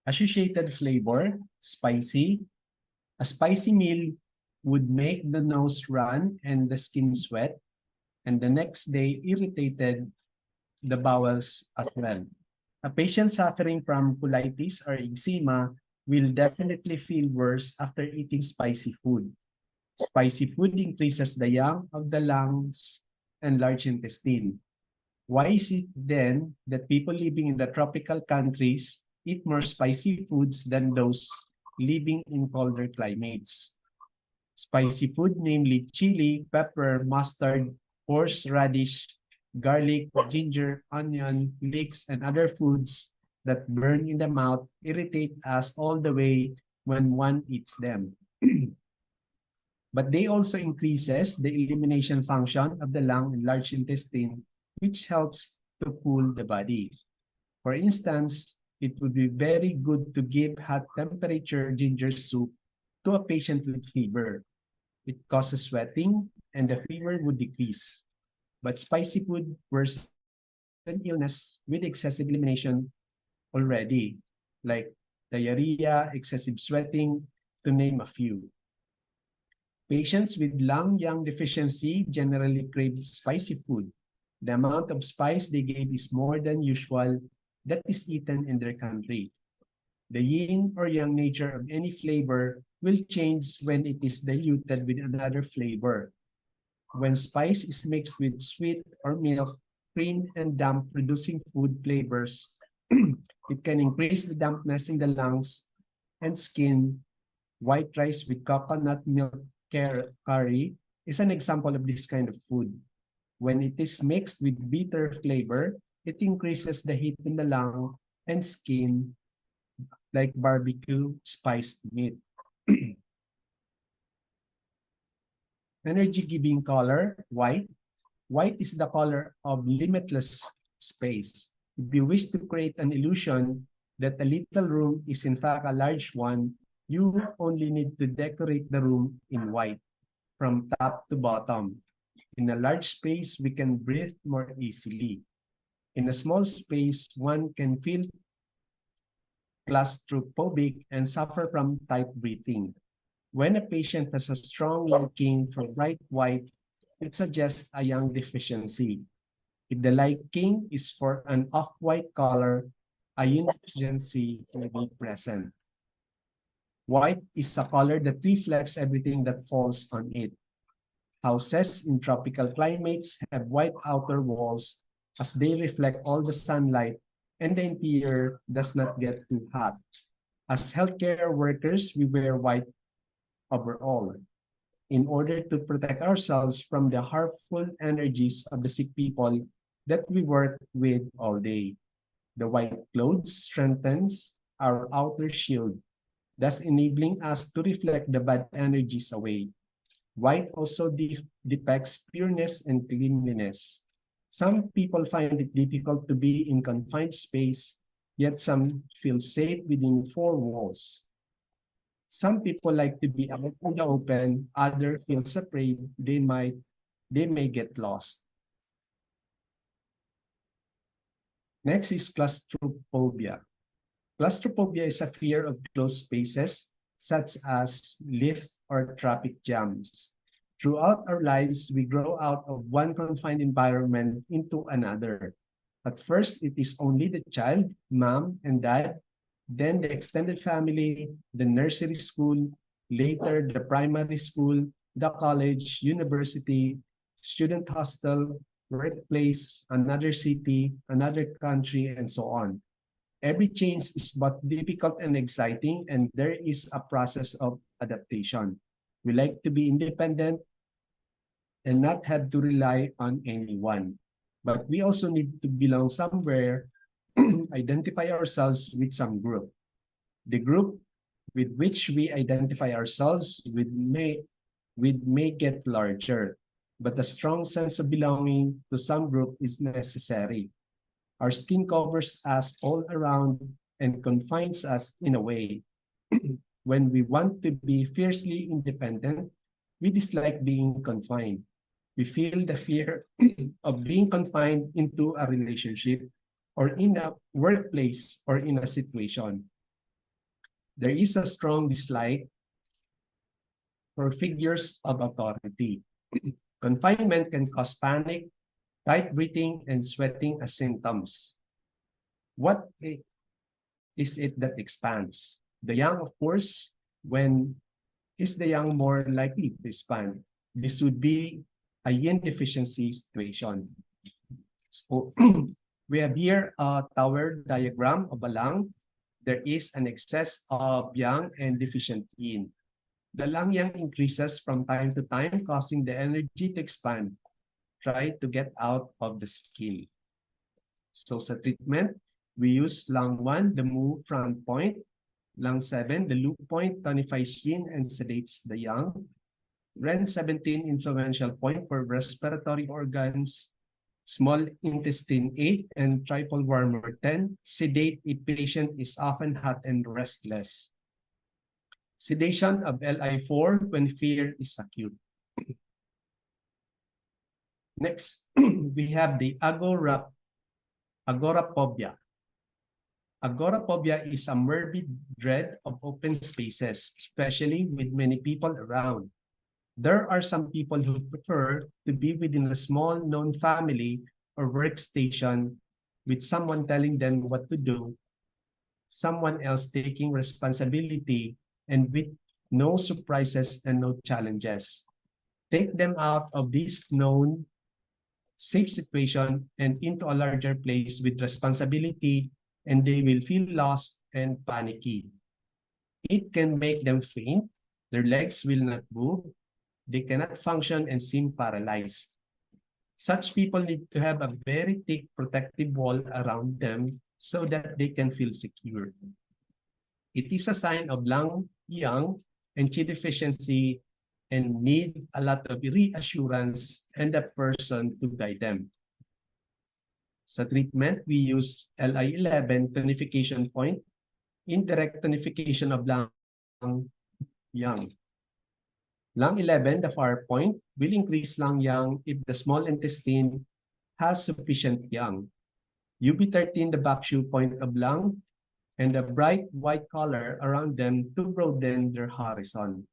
Associated flavor, spicy. A spicy meal would make the nose run and the skin sweat, and the next day irritated the bowels as well. A patient suffering from colitis or eczema will definitely feel worse after eating spicy food. Spicy food increases the yang of the lungs and large intestine. Why is it then that people living in the tropical countries eat more spicy foods than those living in colder climates? Spicy food, namely chili, pepper, mustard, horseradish, garlic, ginger, onion, leeks, and other foods that burn in the mouth irritate us all the way when one eats them. But they also increases the elimination function of the lung and large intestine, which helps to cool the body. For instance, it would be very good to give hot temperature ginger soup to a patient with fever. It causes sweating and the fever would decrease. But spicy food worsens illness with excessive elimination already, like diarrhea, excessive sweating, to name a few. Patients with lung yang deficiency generally crave spicy food. The amount of spice they gave is more than usual that is eaten in their country. The yin or yang nature of any flavor will change when it is diluted with another flavor. When spice is mixed with sweet or milk, cream, and damp producing food flavors, it can increase the dampness in the lungs and skin. White rice with coconut milk curry is an example of this kind of food. When it is mixed with bitter flavor, it increases the heat in the lung and skin, like barbecue spiced meat. Energy-giving color, white. White is the color of limitless space. If you wish to create an illusion that a little room is in fact a large one, you only need to decorate the room in white from top to bottom. In a large space, we can breathe more easily. In a small space, one can feel claustrophobic and suffer from tight breathing. When a patient has a strong liking for bright white, it suggests a yang deficiency. If the liking is for an off-white color, a yin deficiency may be present. White is a color that reflects everything that falls on it. Houses in tropical climates have white outer walls as they reflect all the sunlight and the interior does not get too hot. As healthcare workers, we wear white overall in order to protect ourselves from the harmful energies of the sick people that we work with all day. The white clothes strengthens our outer shield, thus enabling us to reflect the bad energies away. White also depicts pureness and cleanliness. Some people find it difficult to be in confined space, yet some feel safe within four walls. Some people like to be out in the open, others feel afraid they may get lost. Next is claustrophobia. Claustrophobia is a fear of closed spaces, such as lifts or traffic jams. Throughout our lives, we grow out of one confined environment into another. At first, it is only the child, mom, and dad, then the extended family, the nursery school, later the primary school, the college, university, student hostel, workplace, another city, another country, and so on. Every change is both difficult and exciting, and there is a process of adaptation. We like to be independent and not have to rely on anyone. But we also need to belong somewhere, identify ourselves with some group. The group with which we identify ourselves with may get larger, but a strong sense of belonging to some group is necessary. Our skin covers us all around and confines us in a way. When we want to be fiercely independent, we dislike being confined. We feel the fear of being confined into a relationship or in a workplace or in a situation. There is a strong dislike for figures of authority. Confinement can cause panic, tight breathing, and sweating as symptoms. What is it that expands? The young, of course. When is the young more likely to expand? This would be a yin deficiency situation. So we have here a tower diagram of a lung. There is an excess of yang and deficient yin. The lung yang increases from time to time, causing the energy to expand. Try to get out of the skin. So sa treatment, we use lung 1, the move front point. Lung 7, the loop point, tonifies yin and sedates the yang. Ren 17, influential point for respiratory organs. Small intestine 8 and triple warmer 10. Sedate if patient is often hot and restless. Sedation of Li4 when fear is acute. Next, we have the agoraphobia. Agoraphobia is a morbid dread of open spaces, especially with many people around. There are some people who prefer to be within a small known family or workstation with someone telling them what to do, someone else taking responsibility, and with no surprises and no challenges. Take them out of this known safe situation and into a larger place with responsibility, and they will feel lost and panicky. It can make them faint, their legs will not move, they cannot function and seem paralyzed. Such people need to have a very thick protective wall around them so that they can feel secure. It is a sign of lung yang and qi deficiency and need a lot of reassurance and a person to guide them. Sa treatment, we use Li11 tonification point, indirect tonification of lung yang. Lung 11, the far point, will increase lung yang if the small intestine has sufficient yang. UB13, the back shoe point of lung, and a bright white color around them to broaden their horizon.